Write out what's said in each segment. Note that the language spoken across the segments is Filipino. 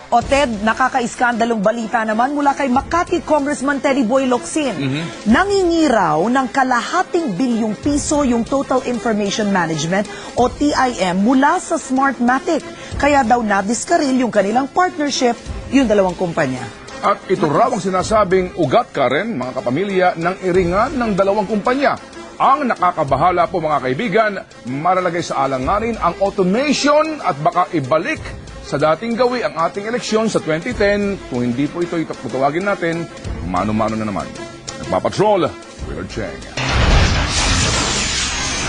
O Ted, nakaka-iskandalong balita naman mula kay Makati Congressman Teddy Boy Locsin. Nangingiraw ng kalahating bilyong piso yung Total Information Management o TIM mula sa Smartmatic. Kaya daw nadiskaril yung kanilang partnership, yung dalawang kumpanya. At ito raw ang sinasabing ugat ka rin, mga kapamilya, ng iringan ng dalawang kumpanya. Ang nakakabahala po mga kaibigan, malalagay sa alanganin ang automation at baka ibalik sa dating gawi ang ating eleksyon sa 2010. Kung hindi po ito tawagin natin, mano-mano na naman. Nagpapatrol, Willard Cheng.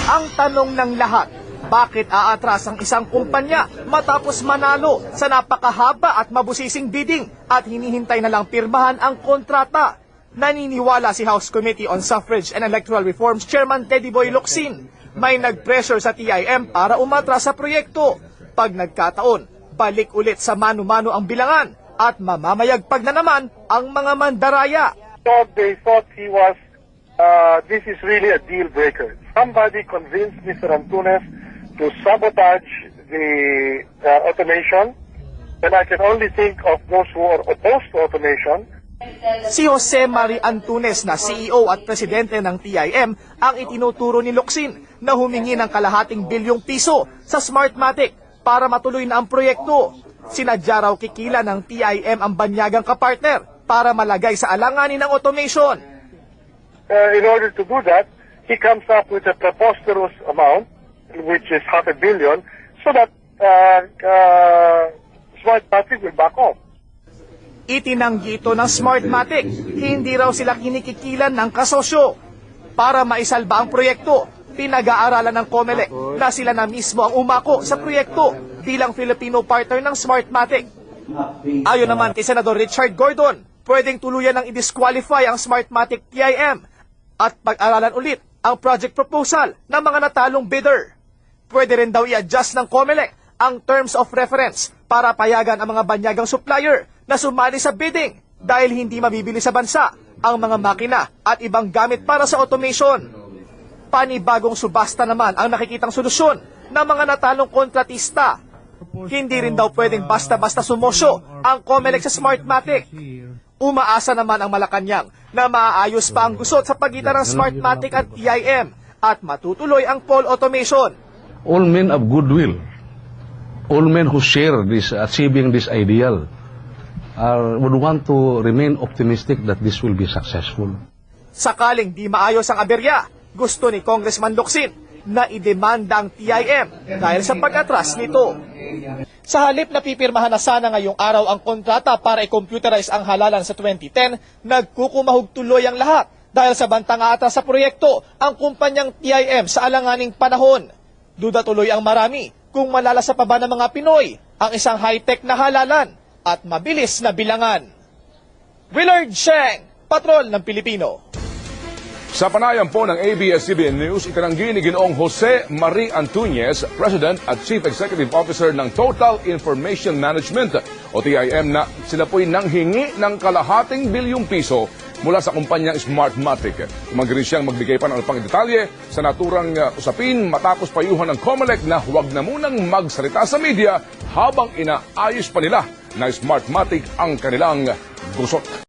Ang tanong ng lahat, bakit aatras ang isang kumpanya matapos manalo sa napakahaba at mabusising bidding at hinihintay na lang pirmahan ang kontrata? Naniniwala si House Committee on Suffrage and Electoral Reforms Chairman Teddy Boy Locsin. May nag-pressure sa TIM para umatras sa proyekto. Pag nagkataon, balik ulit sa mano-mano ang bilangan at mamamayagpag na naman ang mga mandaraya. So they thought this is really a deal breaker. Somebody convinced Mr. Antunes to sabotage the automation, and I can only think of those who are opposed to automation. Si Jose Mari Antunes na CEO at presidente ng TIM ang itinuturo ni Locsin na humingi ng kalahating bilyong piso sa Smartmatic para matuloy na ang proyekto. Sinadya raw kikila ng TIM ang banyagang kapartner para malagay sa alanganin ng automation. In order to do that, he comes up with a preposterous amount, which is $500 million, so that Smartmatic will back off. Itinanggi ito ng Smartmatic, hindi raw sila kinikikilan ng kasosyo. Para maisalba ang proyekto, pinag-aaralan ng COMELEC na sila na mismo ang umako sa proyekto bilang Filipino partner ng Smartmatic. Ayon naman kay Senador Richard Gordon, pwedeng tuluyan ng i-disqualify ang Smartmatic TIM at pag-aralan ulit ang project proposal ng mga natalong bidder. Pwede rin daw i-adjust ng COMELEC ang terms of reference para payagan ang mga banyagang supplier na sumali sa bidding dahil hindi mabibili sa bansa ang mga makina at ibang gamit para sa automation. Panibagong subasta naman ang nakikitang solusyon ng mga natalong kontratista. Hindi rin daw pwedeng basta-basta sumosyo ang COMELEC sa Smartmatic. Umaasa naman ang Malacanang na maaayos pa ang gusot sa pagitan ng Smartmatic at TIM at matutuloy ang poll automation. All men of goodwill, all men who share this, achieving this ideal, would want to remain optimistic that this will be successful. Sakaling di maayos ang aberya, gusto ni Congressman Locsin na idemanda ang TIM dahil sa pag-atras nito. Sa halip na pipirmahan na sana ngayong araw ang kontrata para i-computerize ang halalan sa 2010, nagkukumahog tuloy ang lahat dahil sa bantang atras sa proyekto ang kumpanyang TIM sa alanganing panahon. Duda tuloy ang marami kung malalasa pa ba ng mga Pinoy ang isang high-tech na halalan at mabilis na bilangan. Willard Cheng, Patrol ng Pilipino. Sa panayam po ng ABS-CBN News, itinanggi ni Ginoong Jose Mari Antunes, President at Chief Executive Officer ng Total Information Management o TIM na sila po'y nanghingi ng kalahating bilyong piso mula sa kumpanyang Smartmatic. Umagri siyang magbigay pa ng pang detalye sa naturang usapin matapos payuhan ng COMELEC na huwag na munang magsalita sa media habang inaayos pa nila na Smartmatic ang kanilang gusot.